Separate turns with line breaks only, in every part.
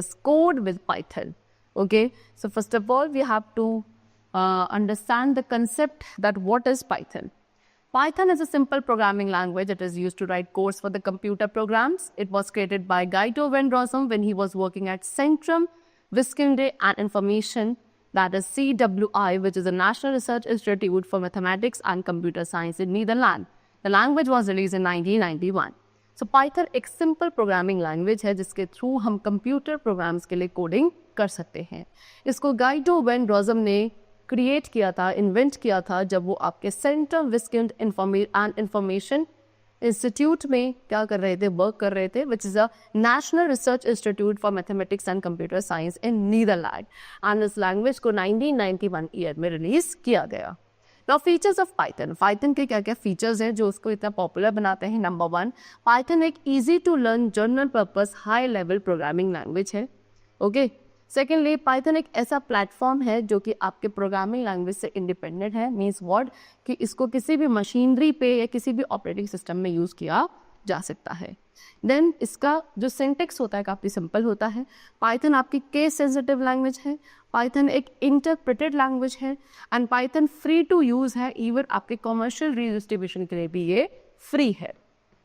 discuss code with Python. Okay, so first of all, we have to understand the concept that what is Python. Python is a simple programming language. It is used to write codes for the computer programs. It was created by Guido van Rossum when he was working at Centrum Wiskunde and Information, that is CWI, which is a National Research Institute for Mathematics and Computer Science in Netherlands. The language was released in 1991. So Python एक simple programming language है जिसके through हम computer programs के लिए coding कर सकते हैं. इसको गाइडो वेन रॉसम ने क्रिएट किया था, इन्वेंट किया था जब वो आपके Centrum Wiskunde and Information Institute में क्या कर रहे थे, वर्क कर रहे थे, which is a national research institute for mathematics and computer science in Netherlands. And इस लैंग्वेज को 1991 ईयर में रिलीज किया गया. Now features of Python. Python के क्या क्या फीचर्स हैं जो उसको इतना पॉपुलर बनाते हैं. नंबर 1, पाइथन एक easy to learn general purpose high level programming language है. ओके. सेकेंडली, पाइथन एक ऐसा प्लेटफॉर्म है जो कि आपके प्रोग्रामिंग लैंग्वेज से इंडिपेंडेंट है. मीन्स व्हाट, कि इसको किसी भी मशीनरी पे या किसी भी ऑपरेटिंग सिस्टम में यूज़ किया जा सकता है. देन इसका जो सिंटेक्स होता है काफ़ी सिंपल होता है. पाइथन आपकी केस सेंसिटिव लैंग्वेज है. पाइथन एक इंटरप्रेटेड लैंग्वेज है. And Python free to use है. इवन आपके कॉमर्शियल डिस्ट्रीब्यूशन के लिए भी ये फ्री है.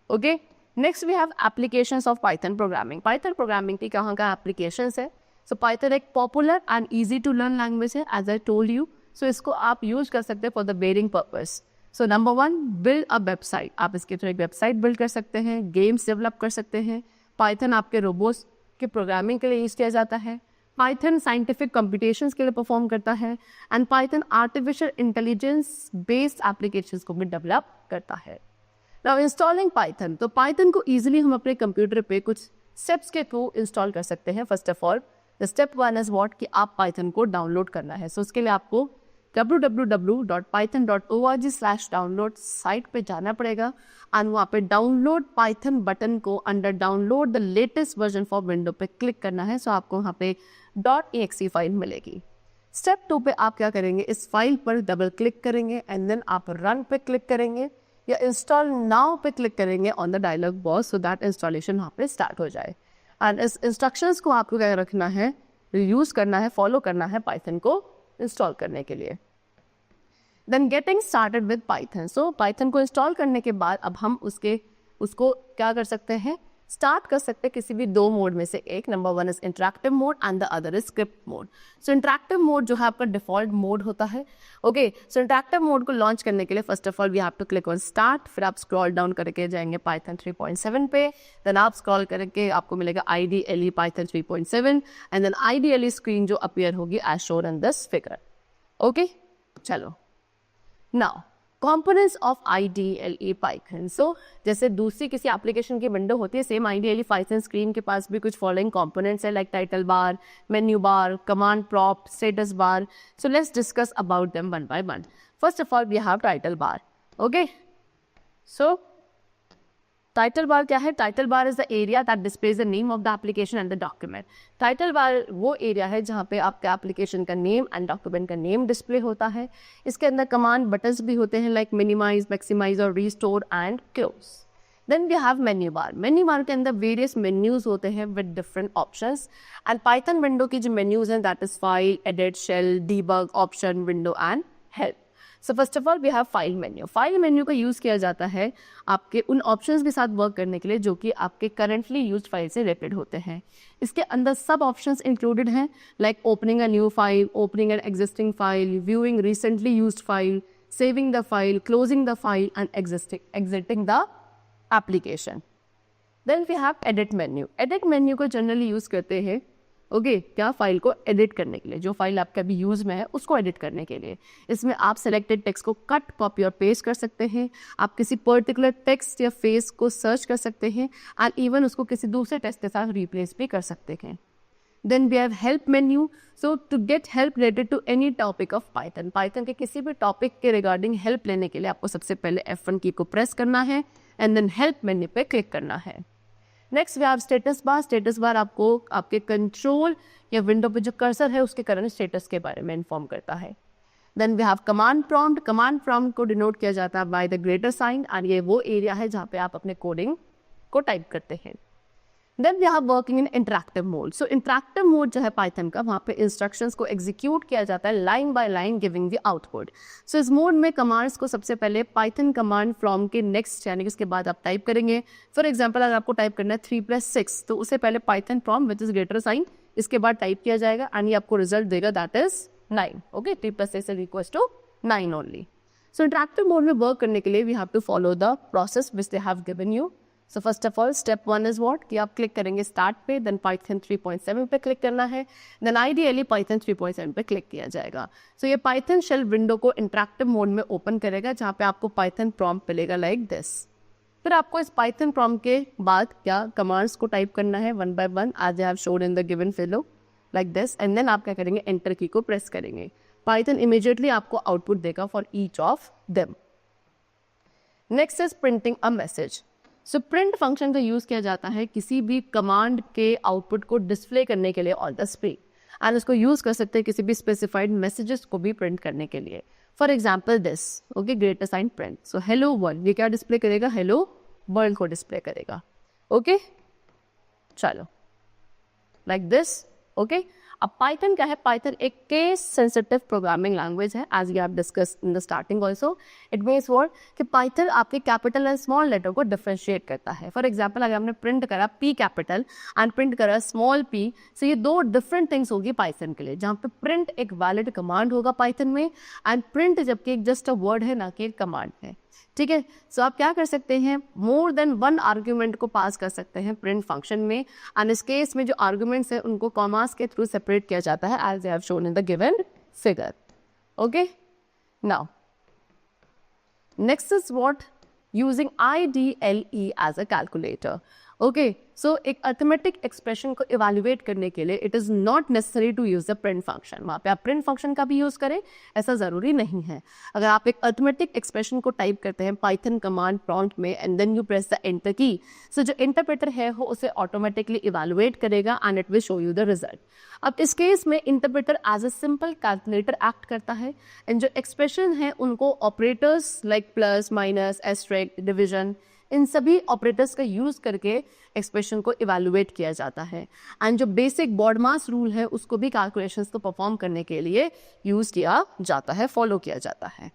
Okay. Next we have applications of Python programming. Python programming की कहाँ का एप्लीकेशंस है. सो पाइथन एक popular and easy to learn language है, as I told you. So इसको आप यूज कर सकते हैं for the varying purpose. So number 1, build a website. आप इसके थ्रू एक वेबसाइट बिल्ड कर सकते हैं, गेम्स डेवलप कर सकते हैं. पाइथन आपके रोबोट्स के प्रोग्रामिंग के लिए यूज किया जाता है. पाइथन साइंटिफिक कंप्यूटेशंस के लिए परफॉर्म करता है. And Python artificial intelligence based applications को भी डेवलप करता है. Now installing Python. तो पाइथन को ईजिली हम अपने कंप्यूटर पे कुछ स्टेप्स के थ्रू इंस्टॉल कर सकते हैं. First of all, the step 1 is what, कि आप पाइथन को डाउनलोड करना है. सो उसके लिए आपको www.python.org/download साइट पे जाना पड़ेगा. एंड वहाँ पे डाउनलोड पाइथन बटन को under download the latest version for window पे क्लिक करना है. सो आपको वहाँ पे .exe फाइल मिलेगी. स्टेप 2 पे आप क्या करेंगे, इस फाइल पर डबल क्लिक करेंगे एंड देन आप रन पे क्लिक करेंगे या इंस्टॉल नाउ पे क्लिक करेंगे on the dialog box, so that installation वहाँ पे स्टार्ट हो जाए. एंड इस इंस्ट्रक्शंस को आपको क्या रखना है, यूज़ करना है, फॉलो करना है पाइथन को इंस्टॉल करने के लिए. Then getting started with Python. So Python को इंस्टॉल करने के बाद अब हम उसको क्या कर सकते हैं, स्टार्ट कर सकते हैं किसी भी 2 मोड में से एक. Number 1 is interactive mode and the other is script mode. So interactive mode जो है आपका डिफॉल्ट मोड होता है. ओके. सो इंटरैक्टिव मोड को लॉन्च करने के लिए first of all we have to click on start. फिर आप स्क्रॉल डाउन करके जाएंगे पाइथन 3.7 पे. देन आप स्क्रॉल करके आपको मिलेगा IDLE Python 3.7 and then IDLE screen जो अपीयर होगी as shown in this figure. Okay. चलो, now components of IDLE Python. So जैसे दूसरी किसी एप्लीकेशन की विंडो होती है, सेम IDLE Python स्क्रीन के पास भी कुछ फॉलोइंग कंपोनेंट्स है, like title bar, menu bar, command prompt, status bar. So let's discuss about them one by one. First of all we have title bar. Okay. So title bar क्या है? Title bar is the area that displays the name of the application and the document. Title bar वो area है जहाँ पे आपके application का name and document का name display होता है. इसके अंदर कमांड बटन्स भी होते हैं, लाइक मिनिमाइज, मैक्सिमाइज और restore and close. Then we have menu bar. Menu bar के अंदर वेरियस मेन्यूज होते हैं with different options. And Python window की जो मेन्यूज हैं that is file, edit, shell, debug, option, window and help. So first of all we have file menu. File menu का use किया जाता है आपके उन ऑप्शंस के साथ वर्क करने के लिए जो कि आपके करंटली यूज्ड फाइल से रिलेटेड होते हैं. इसके अंदर सब ऑप्शंस इंक्लूडेड हैं, like opening a new file, opening an existing file, viewing recently used file, saving the file, closing the file and exiting the application. Then we have edit menu. Edit menu को generally use करते हैं क्या file को edit करने के लिए, जो file आपके अभी यूज़ में है उसको एडिट करने के लिए. इसमें आप सेलेक्टेड टेक्स्ट को कट, कॉपी और पेस्ट कर सकते हैं. आप किसी पर्टिकुलर टेक्स्ट या फेस को सर्च कर सकते हैं एंड इवन उसको किसी दूसरे टेक्स्ट के साथ रिप्लेस भी कर सकते हैं. Then we have help menu. So to get help related to any topic of Python, Python के किसी भी टॉपिक के रिगार्डिंग हेल्प लेने के लिए आपको सबसे पहले F1 की को प्रेस करना है एंड देन हेल्प मेन्यू पे क्लिक करना है. Next we have status bar. Status bar आपको आपके कंट्रोल या विंडो पे जो कर्सर है उसके करंट स्टेटस के बारे में इन्फॉर्म करता है. Then we have command prompt. Command prompt को डिनोट किया जाता है by the greater sign and ये वो एरिया है जहाँ पे आप अपने कोडिंग को टाइप करते हैं. Then we are working in interactive mode. So interactive mode जो है पाइथन का, वहाँ पे इंस्ट्रक्शंस को एग्जीक्यूट किया जाता है line by line giving the output. So इस मोड में कमांड्स को सबसे पहले पाइथन कमांड फ्रॉम के नेक्स्ट यानी कि उसके बाद आप टाइप करेंगे. फॉर एग्जाम्पल अगर आपको टाइप करना है 3+6 तो उसे पहले Python from which is greater sign इसके बाद टाइप किया जाएगा एंड ये आपको रिजल्ट देगा that is 9. Okay, 3+6 is equals to 9 only. So interactive mode में वर्क करने के लिए we have to follow the process which they have given you. So first of all step 1 is what कि आप click करेंगे start पे, then Python 3.7 पे click करना है, देन आइडियली पाइथन 3.7 पे क्लिक किया जाएगा. सो ये पाइथन शेल विंडो को इंटरैक्टिव मोड में ओपन करेगा जहाँ पे आपको पाइथन प्रॉम्प्ट मिलेगा लाइक दिस. फिर आपको इस पाइथन प्रॉम्प्ट के बाद क्या कमांड्स को टाइप करना है one by one as I have showed in the given figure like this, and then आप क्या करेंगे एंटर की को प्रेस करेंगे. पाइथन इमीडिएटली आपको आउटपुट देगा for each of them. Next is printing a message. So print function का use किया जाता है किसी भी कमांड के आउटपुट को डिस्प्ले करने के लिए ऑन द स्क्रीन, एंड उसको यूज कर सकते हैं किसी भी स्पेसिफाइड मैसेजेस को भी प्रिंट करने के लिए. For example this, okay, greater sign print. So hello world, ये क्या डिस्प्ले करेगा, हेलो वर्ल्ड को डिस्प्ले करेगा. ओके, चलो लाइक दिस. ओके, अब पाइथन क्या है, पाइथन एक केस सेंसिटिव प्रोग्रामिंग लैंग्वेज है as we have discuss in the starting also. It means what कि पाइथन आपके कैपिटल एंड स्मॉल लेटर को डिफरेंशिएट करता है. फॉर एग्जाम्पल अगर हमने प्रिंट करा पी कैपिटल एंड प्रिंट करा स्मॉल पी, सो ये दो डिफरेंट थिंग्स होगी पाइथन के लिए, जहाँ पे प्रिंट एक वैलिड कमांड होगा पाइथन में एंड प्रिंट जबकि एक जस्ट अ वर्ड है ना कि एक कमांड है. ठीक है, सो आप क्या कर सकते हैं, मोर देन वन आर्ग्यूमेंट को पास कर सकते हैं प्रिंट फंक्शन में, एंड इस केस में जो आर्ग्यूमेंट्स है उनको कॉमास के थ्रू सेपरेट किया जाता है as I have shown in the given figure. Okay, now next is what using IDLE as a calculator. Okay, so एक अर्थमेटिक एक्सप्रेशन को इवेल्युएट करने के लिए it is not necessary to use the print function. वहाँ पे आप print function का भी यूज़ करें ऐसा ज़रूरी नहीं है. अगर आप एक अर्थमेटिक एक्सप्रेशन को टाइप करते हैं पाइथन कमांड प्रॉम्प्ट में and then you press the enter key, so जो इंटरप्रेटर है वो उसे ऑटोमेटिकली इवेल्युएट करेगा and it will show you the result. अब इस केस में interpreter as a simple calculator act करता है एंड जो एक्सप्रेशन है उनको operators like plus minus asterisk division इन सभी ऑपरेटर्स का यूज करके एक्सप्रेशन को इवेल्युएट किया जाता है. एंड जो बेसिक बॉडमास रूल है उसको भी कैलकुलेशंस को परफॉर्म करने के लिए यूज किया जाता है, फॉलो किया जाता है.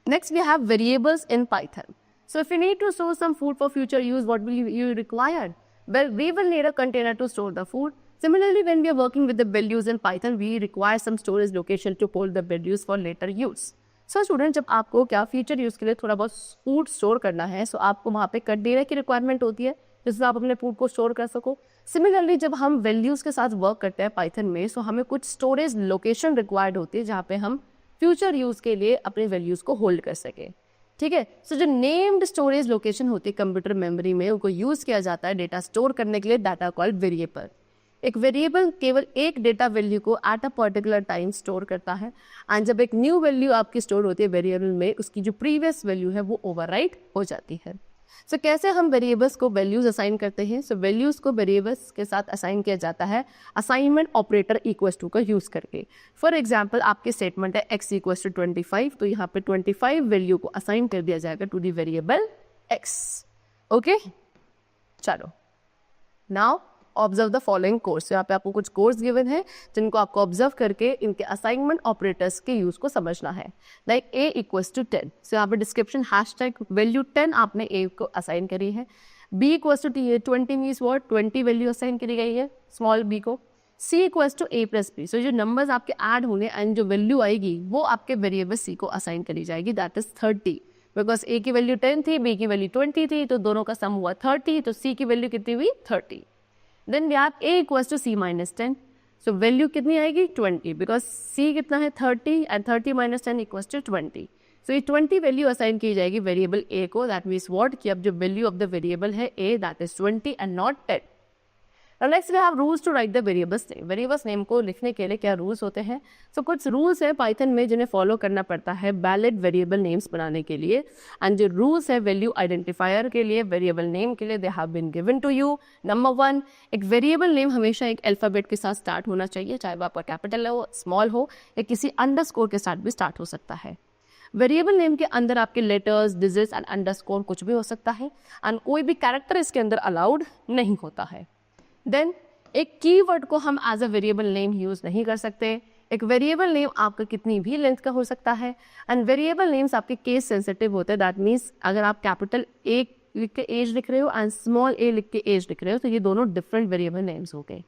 Next we have variables in Python. So if you need to store some food for future use, what will you require? Well, we will need a container to store the food. Similarly, when we are working with the values in Python, we require some storage location to hold the values for later use. So student, जब आपको क्या future use के लिए थोड़ा बहुत food store करना है, सो आपको वहाँ पे कंटेनर की रिक्वायरमेंट होती है जिससे आप अपने फूड को स्टोर कर सको. सिमिलरली जब हम वैल्यूज़ के साथ वर्क करते हैं पाइथन में, सो हमें कुछ स्टोरेज लोकेशन रिक्वायर्ड होती है जहाँ पे हम फ्यूचर यूज़ के लिए अपने वैल्यूज़ को होल्ड कर सकें. ठीक है, सो जो नेम्ड स्टोरेज लोकेशन होती है कंप्यूटर मेमोरी में, उनको यूज़ किया जाता है डेटा स्टोर करने के लिए, डाटा कॉल्ड वेरिएबल. एक वेरिएबल केवल एक डेटा वैल्यू को at a particular time store करता है एंड जब एक न्यू वैल्यू आपकी स्टोर होती है वेरिएबल में, उसकी जो प्रीवियस वैल्यू है वो ओवरराइट हो जाती है. सो कैसे हम वेरिएबल्स को वैल्यूज असाइन करते हैं? सो वैल्यूज को वेरिएबल्स के साथ असाइन किया जाता है असाइनमेंट ऑपरेटर इक्वल्स टू का यूज करके. फॉर एग्जाम्पल आपके स्टेटमेंट है x इक्वल्स टू 25, तो यहाँ पे 25 वैल्यू को असाइन कर दिया जाएगा to the variable x. Okay, चलो now observe the following course. यहाँ पे आपको कुछ कोर्स गिवन है जिनको आपको ऑब्जर्व करके इनके असाइनमेंट ऑपरेटर्स के यूज को समझना है. लाइक a इक्वल्स टू 10, सो यहाँ पे डिस्क्रिप्शन हैशटैग वैल्यू 10 आपने a को असाइन करी है. b equals to 20 means what, 20 value assign करी गई है स्मॉल b को. c equals to a plus b, so जो नंबर्स आपके ऐड होंगे एंड जो वैल्यू आएगी वो आपके वेरिएबल c को असाइन करी जाएगी, दैट इज 30. बिकॉज a की वैल्यू 10 थी, b की वैल्यू 20 थी, तो दोनों का सम हुआ 30, तो c की वैल्यू कितनी हुई 30. Then we have a equals to c minus 10. So value कितनी आएगी 20, because c कितना है 30 and 30 minus 10 equals to 20. So ये 20 वैल्यू असाइन की जाएगी वेरिएबल a को. That means what कि अब जो वैल्यू ऑफ द वेरिएबल है a, that is 20 and not 10. Now next we have rules to write the variables name. Variables name को लिखने के लिए क्या रूल्स होते हैं? So कुछ रूल्स है पाइथन में जिन्हें फॉलो करना पड़ता है वैलिड वेरिएबल नेम्स बनाने के लिए. एंड जो रूल्स है वैल्यू आइडेंटिफायर के लिए, वेरिएबल नेम के लिए, they have been given to you. Number 1, एक वेरिएबल नेम हमेशा एक अल्फाबेट के साथ स्टार्ट होना चाहिए, चाहे वो आपका कैपिटल हो, स्मॉल हो, या किसी अंडरस्कोर के साथ भी स्टार्ट हो सकता है. वेरिएबल नेम के अंदर आपके लेटर्स, डिजिट्स एंड अंडरस्कोर कुछ भी हो सकता है एंड कोई भी कैरेक्टर इसके अंदर अलाउड नहीं होता है. देन एक कीवर्ड को हम as a variable name use नहीं कर सकते। एक वेरिएबल नेम आपका कितनी भी लेंथ का हो सकता है, एंड वेरिएबल नेम्स आपके केस सेंसिटिव होते हैं। दैट मीन्स अगर आप कैपिटल ए लिख के एज लिख रहे हो एंड स्मॉल ए लिख के एज लिख रहे हो तो ये दोनों डिफरेंट वेरिएबल नेम्स हो गए।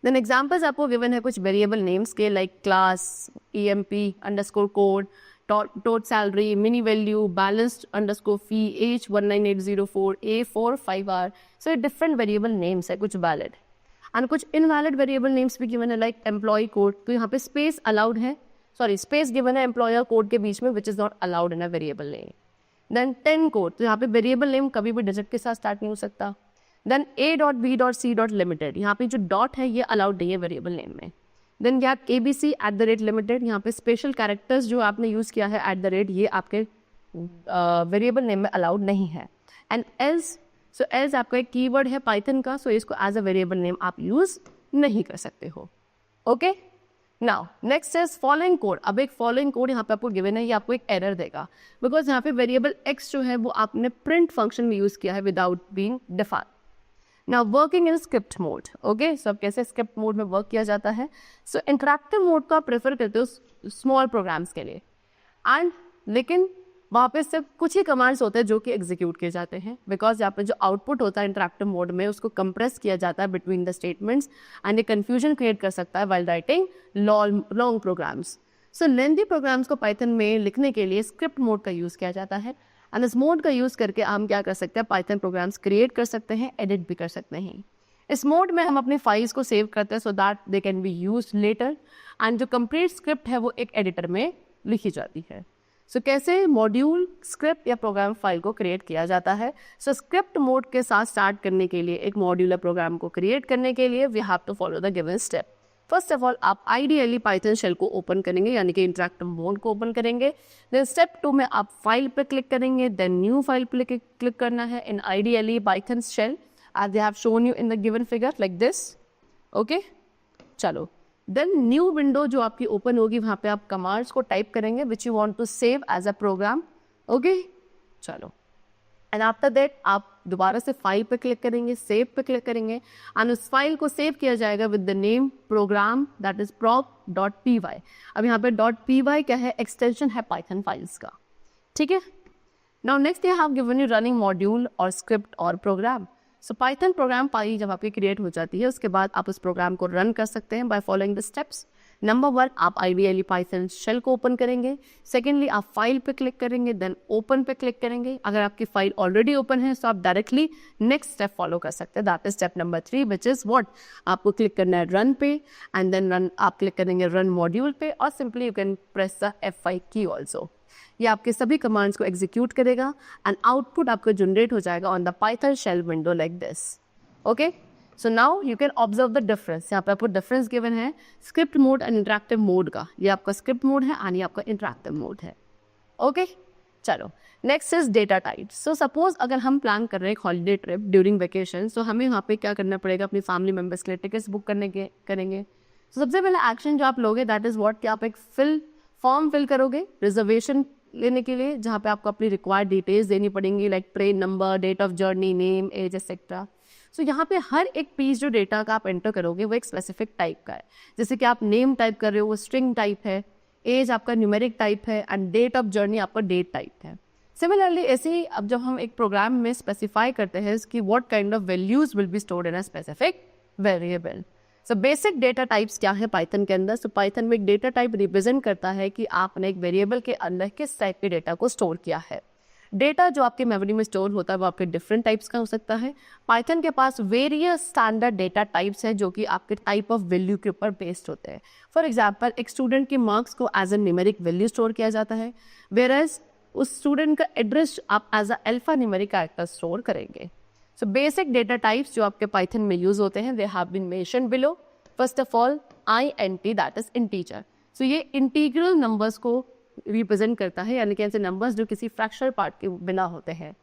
देन एग्जाम्पल्स आपको गिवन है कुछ वेरिएबल नेम्स के, like class, EMP underscore code, tot salary, mini value, balanced underscore fee, H19804, A45R। So ये डिफरेंट वेरिएबल नेम्स है, कुछ वैलिड एंड कुछ इनवैलिड वेरिएबल नेम्स भी गिवन है, लाइक एम्प्लॉय कोड। तो यहाँ पे स्पेस अलाउड है, स्पेस गिवन है एम्प्लॉयर कोड के बीच में, which is not allowed in a variable name. Then 10 code, तो यहाँ पे वेरिएबल नेम कभी भी डिजिट के साथ स्टार्ट नहीं हो सकता। देन A.B.C.Limited, यहाँ पे जो डॉट है ये अलाउड नहीं है वेरिएबल नेम में। देन क्या ABC@Limited, यहाँ पे स्पेशल कैरेक्टर्स जो आपने यूज किया है @ ये आपके वेरिएबल नेम में अलाउड नहीं है। एंड एल्स, सो एल्स आपका एक कीवर्ड है पाइथन का, सो इसको एज अ वेरिएबल नेम आप यूज नहीं कर सकते हो। Okay, now next is following code. अब एक फॉलोइंग कोड यहाँ पे आपको गिवन है, ये आपको एक एरर देगा बिकॉज यहाँ पे वेरिएबल x जो है वो आपने प्रिंट फंक्शन में यूज किया है without being defined. Now working in script mode. Okay, so अब कैसे स्क्रिप्ट मोड में वर्क किया जाता है? सो इंटरैक्टिव मोड को आप प्रेफर करते हो स्मॉल प्रोग्राम्स के लिए, एंड लेकिन वहाँ पे सिर्फ कुछ ही कमांड्स होते हैं जो कि एग्जीक्यूट किए जाते हैं, बिकॉज यहाँ पे जो आउटपुट होता है इंटरैक्टिव मोड में उसको कंप्रेस किया जाता है बिटवीन द स्टेटमेंट्स, एंड ये कंफ्यूजन क्रिएट कर सकता है वाइल राइटिंग लॉन्ग प्रोग्राम्स। सो लेंथी प्रोग्राम्स को पाइथन में लिखने के लिए स्क्रिप्ट मोड का यूज़ किया जाता है, एंड इस मोड का यूज़ करके हम क्या कर सकते हैं, पाइथन प्रोग्राम्स क्रिएट कर सकते हैं, एडिट भी कर सकते हैं। इस मोड में हम अपनी फाइल्स को सेव करते हैं so that they can be use later, and जो कंप्लीट स्क्रिप्ट है वो एक एडिटर में लिखी जाती है। सो कैसे मॉड्यूल, स्क्रिप्ट या प्रोग्राम फाइल को क्रिएट किया जाता है? सो स्क्रिप्ट मोड के साथ स्टार्ट करने के लिए, एक मॉड्यूलर प्रोग्राम को क्रिएट करने के लिए we have to follow the given step. First of all आप आइडियली पाइथन शेल को ओपन करेंगे, यानी कि इंटरैक्टिव मोड को ओपन करेंगे। देन स्टेप 2 में आप फाइल पे क्लिक करेंगे, देन न्यू फाइल पे क्लिक करना है in ideally Python shell as they have shown you in the given figure like this. Okay, चलो देन न्यू विंडो जो आपकी ओपन होगी वहाँ पे आप कमांड्स को टाइप करेंगे which you want to save as a program. Okay, चलो एंड आफ्टर दैट आप दोबारा से फाइल पे क्लिक करेंगे, सेव पे क्लिक करेंगे, एंड उस फाइल को सेव किया जाएगा with the name program that is prog.py। अब यहाँ पे .py क्या है? एक्सटेंशन है पाइथन फाइल्स का, ठीक है। Now next I have given you running module और स्क्रिप्ट और program. So Python program file जब आपकी क्रिएट हो जाती है उसके बाद आप उस प्रोग्राम को रन कर सकते हैं by following the steps. Number 1, आप आइडियली पाइथन शेल को ओपन करेंगे। सेकेंडली आप फाइल पे क्लिक करेंगे, देन ओपन पे क्लिक करेंगे। अगर आपकी फाइल ऑलरेडी ओपन है तो आप डायरेक्टली नेक्स्ट स्टेप फॉलो कर सकते हैं, that is step number 3 which is what, आपको क्लिक करना है रन पे, एंड देन रन आप क्लिक करेंगे रन मॉड्यूल पे, और simply you can press the F5 की ऑल्सो। ये आपके सभी कमांड्स को एग्जीक्यूट करेगा एंड आउटपुट आपको जनरेट हो जाएगा on the Python shell window like this. Okay, so now you can observe the difference. यहाँ पे आपको डिफरेंस गिवन है script mode and interactive mode का। ये आपका स्क्रिप्ट मोड है एंड ये आपका इंटरैक्टिव मोड है। ओके, चलो next is data type. So suppose अगर हम प्लान कर रहे हैं एक holiday trip during vacation, so हमें यहाँ पे क्या करना पड़ेगा, अपनी फैमिली मेम्बर्स के लिए टिकट्स बुक करेंगे। तो सबसे पहला एक्शन जो आप लोगे दैट इज व्हाट, कि आप एक फॉर्म फिल करोगे रिजर्वेशन लेने के लिए, जहाँ पे आपको अपनी रिक्वायर्ड डिटेल्स देनी पड़ेंगी, like train number, date of journey, name, age etcetera. So यहाँ पे हर एक पीस जो डेटा का आप एंटर करोगे वो एक स्पेसिफिक टाइप का है। जैसे कि आप नेम टाइप कर रहे हो वो स्ट्रिंग टाइप है, एज आपका न्यूमेरिक टाइप है, एंड डेट ऑफ जर्नी आपका डेट टाइप है। सिमिलरली ऐसे ही अब जब हम एक प्रोग्राम में स्पेसिफाई करते हैं कि what kind of values will be stored in a specific variable. So basic data types क्या है पाइथन के अंदर? सो पाइथन में एक डेटा टाइप रिप्रेजेंट करता है कि आपने एक वेरिएबल के अंदर किस टाइप के डेटा को स्टोर किया है। डेटा जो आपके मेमोरी में स्टोर होता है वो आपके डिफरेंट टाइप्स का हो सकता है। पाइथन के पास वेरियस स्टैंडर्ड डेटा टाइप्स हैं जो कि आपके टाइप ऑफ वैल्यू के ऊपर बेस्ड होते हैं। फॉर एग्जांपल एक स्टूडेंट के मार्क्स को as a numeric value store किया जाता है, वेयरएज उस स्टूडेंट का एड्रेस आप as a alpha numeric character store करेंगे। सो बेसिक डेटा टाइप्स जो आपके पाइथन में यूज होते हैं they have been mentioned below. First of all INT that is integer. So ये इंटीग्रल नंबर्स को रिप्रेजेंट करता है, यानी कि ऐसे नंबर्स जो किसी फ्रैक्शनल पार्ट के बिना होते हैं।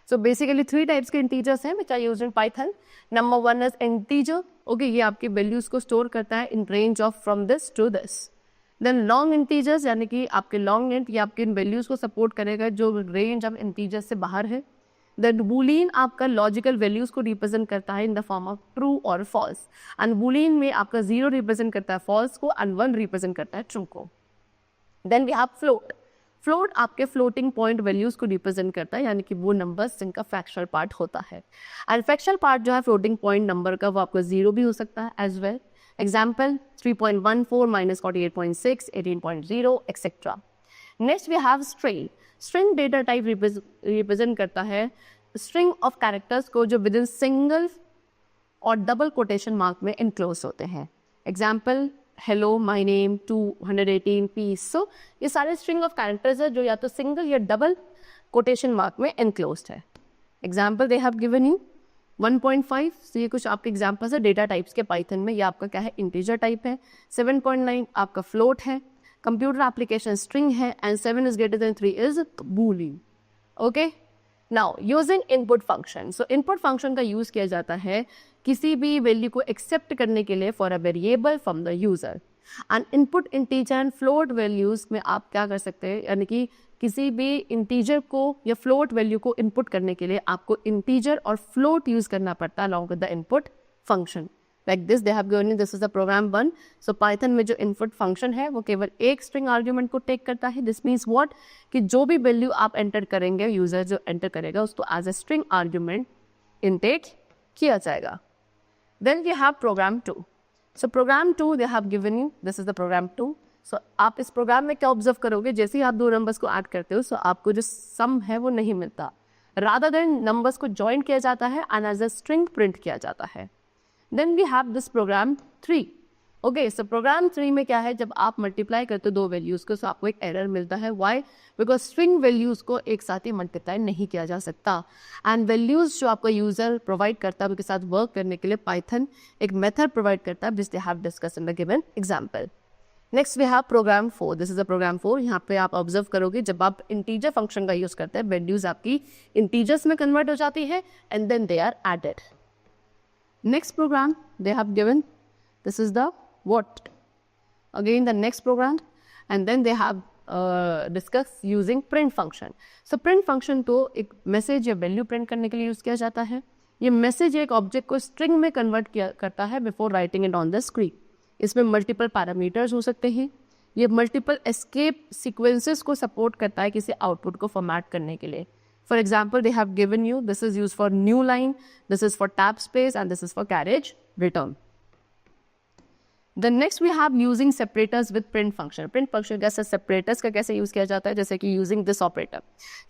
सो बेसिकली 3 टाइप्स के इंटीजर्स हैं which are used in Python. Number 1 is integer. Okay, ये आपकी वैल्यूज को स्टोर करता है in range of from this to this. Then long integers, यानी कि आपके लॉन्ग इंट ये आपके इन वैल्यूज को सपोर्ट करेगा जो रेंज ऑफ इंटीजर्स से बाहर है। दैट बूलियन आपका लॉजिकल वैल्यूज को रिप्रेजेंट करता है in the form of true और फॉल्स, एंड बूलियन में आपका 0 रिप्रेजेंट करता है फॉल्स को एंड 1 रिप्रेजेंट करता है ट्रू को। Then we have float. Float आपके फ्लोटिंग पॉइंट वैल्यूज को रिप्रेजेंट करता है, यानी कि वो नंबर्स जिनका फ्रैक्शनल पार्ट होता है, एंड फ्रैक्शनल पार्ट जो है फ्लोटिंग पॉइंट नंबर का वो आपका 0 भी हो सकता है as well. Example 3.14 minus 48.6, 18.0 etcetera. Next we have string. String data type represent करता है स्ट्रिंग ऑफ कैरेक्टर्स को जो विद इन सिंगल और डबल कोटेशन मार्क में इनक्लोज होते हैं। Example hello, my name, 218 piece. So ये सारे स्ट्रिंग ऑफ कैरेक्टर्स है जो या तो सिंगल या डबल कोटेशन मार्क में इनक्लोज्ड है। Example they have given you 1.5। so ये कुछ आपके एग्जाम्पल्स है डेटा टाइप्स के पाइथन में। ये आपका क्या है, इंटीजर टाइप है। 7.9 आपका फ्लोट है। कंप्यूटर एप्लीकेशन स्ट्रिंग है, and 7 is greater than 3 is Boolean. Okay, now using input function. So input function का यूज किया जाता है किसी भी वैल्यू को एक्सेप्ट करने के लिए for a variable from the user. And input integer and float values में आप क्या कर सकते हैं, यानी कि किसी भी इंटीजर को या फ्लोट वैल्यू को इनपुट करने के लिए आपको इंटीजर और फ्लोट यूज करना पड़ता है along with the input function. Like this they have given you, this is the program 1। So Python में जो इनपुट फंक्शन है वो केवल एक स्ट्रिंग आर्ग्यूमेंट को टेक करता है। दिस मीन्स व्हाट, कि जो भी वैल्यू आप एंटर करेंगे, यूजर जो एंटर करेगा उसको as a string argument intake किया जाएगा। Then we have program 2। So program 2 they have given you, this is the program 2। So आप इस प्रोग्राम में क्या ऑब्जर्व करोगे, जैसे ही आप दो नंबर्स को ऐड करते हो सो आपको जो सम है वो नहीं मिलता, रादर देन नंबर्स को ज्वाइन किया जाता है and as a string print किया जाता है। Then we have this program 3. Okay, so program 3 में क्या है, जब आप मल्टीप्लाई करते हो दो वैल्यूज को तो आपको एक एरर मिलता है। Why? Because स्ट्रिंग वैल्यूज को एक साथ ही मल्टीप्लाई नहीं किया जा सकता, एंड वैल्यूज जो आपका यूजर प्रोवाइड करता है उनके साथ वर्क करने के लिए पाइथन एक मेथड प्रोवाइड करता है which they have discussed in the given example. Next we have program 4। This is a program 4। यहाँ पे आप ऑब्जर्व करोगे जब आप इंटीजर फंक्शन का यूज करते हैं वैल्यूज आपकी इंटीजर्स में कन्वर्ट हो जाती है and then they are added. Next program they have given, this is the what, again the next program, and then they have discussed using print function. So print function तो एक message या value print करने के लिए use किया जाता है। ये मैसेज एक ऑब्जेक्ट को स्ट्रिंग में कन्वर्ट किया करता है before writing it on the screen. इसमें मल्टीपल पैरामीटर्स हो सकते हैं। ये मल्टीपल एस्केप सीक्वेंसेस को सपोर्ट करता है किसी आउटपुट को फॉर्मेट करने के लिए। For example, they have given you, this is used for new line, this is for tab space, and this is for carriage return. Then next we have using separators with print function. Print function कैसे separators का कैसे use किया जाता है, जैसे कि using this operator.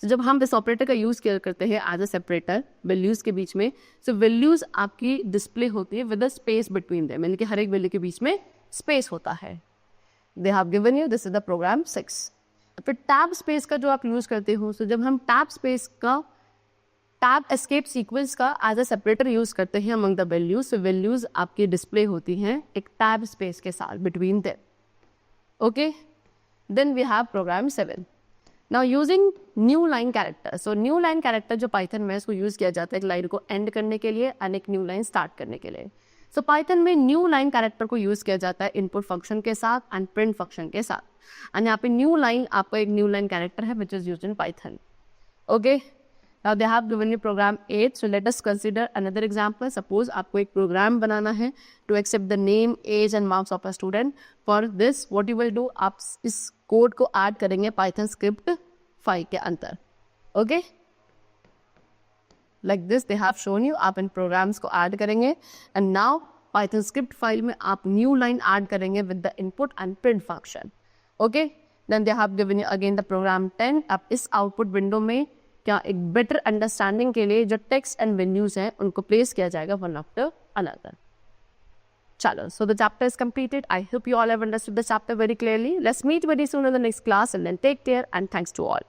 So जब हम this operator का यूज करते हैं as a separator values के बीच में, so values आपकी display होती है with a space between them, यानी कि हर एक वैल्यू के बीच में space होता है। They have given you, this is the program 6. फिर टैब स्पेस का जो आप यूज करते हो, तो जब हम टैब स्पेस का टैब एस्केप सीक्वेंस का एज अ सेपरेटर यूज करते हैं अमंग द वैल्यूज, तो वैल्यूज आपकी डिस्प्ले होती हैं एक टैब स्पेस के साथ between them. Okay, then we have program 7। Now using new line character. So new line character जो पाइथन में इसको यूज किया जाता है एक लाइन को एंड करने के लिए एंड एक न्यू लाइन स्टार्ट करने के लिए। सो पाइथन में न्यू लाइन कैरेक्टर को यूज किया जाता है इनपुट फंक्शन के साथ एंड प्रिंट फंक्शन के साथ, एंड यहाँ पे न्यू लाइन आपका एक न्यू लाइन कैरेक्टर है which is used in Python. Okay, now they have given you program 8। So let us consider another example. Suppose आपको एक प्रोग्राम बनाना है to accept the name, age and marks of a student. For this what you will do, आप इस code को add करेंगे Python script 5 के अंदर। Okay, like this they have shown you, आप इन प्रोग्राम्स को ऐड करेंगे and now Python script file में आप न्यू लाइन ऐड करेंगे with the input and print function. Okay, then they have given you again the program 10। अब इस output window में क्या एक बेटर अंडरस्टैंडिंग के लिए जो टेक्स्ट एंड वेन्यूज हैं उनको प्लेस किया जाएगा वन आफ्टर अनदर। चलो, so the chapter is completed. I hope you all have understood the chapter very clearly. Let's meet very soon in the next class and then take care and thanks to all.